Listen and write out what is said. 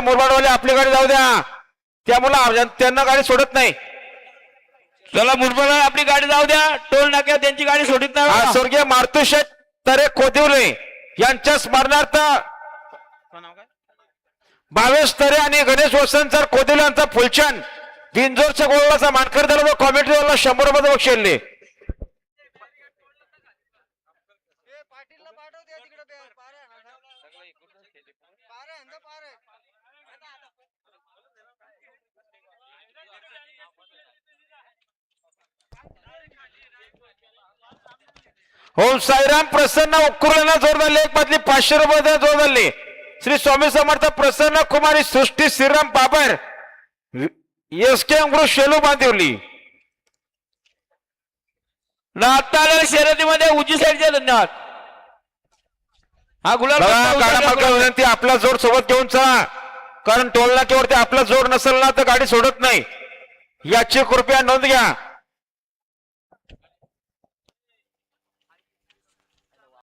मुरबाडवाले आपली गाडी जाऊ द्या, त्यामुळे त्यांना गाडी सोडत नाही. चला मुरबाड आपली गाडी जाऊ द्या, टोल नाक्यावर त्यांची गाडी सोडित नाही. स्वर्गीय मारुतीशेठ तरे कोदिवले यांच्या स्मरणार्थ भावेश तरे आणि गणेश वसंत कोदिवले यांचा फुलचंद बिनजोरच्या गोळाचा मानकर दिला, कॉमेंट्रीवाला 100 रुपये बक्षिले. ओम साईराम प्रसन्न उकरुला जोर झाले, एक बदली 500 रुपये जोर झाले. श्री स्वामी समर्थ प्रसन्न कुमारी सृष्टी श्रीराम बाबर एसके अंगरू शेलू बांदिवली. आता शर्यतीमध्ये उजी साईडचे धन्यवाद. हा गुलाल विनंती, आपला जोड सोबत घेऊन चला, कारण टोल नाक्यावरती आपला जोड नसेल ना तर गाडी सोडत नाही, याची कृपया नोंद घ्या.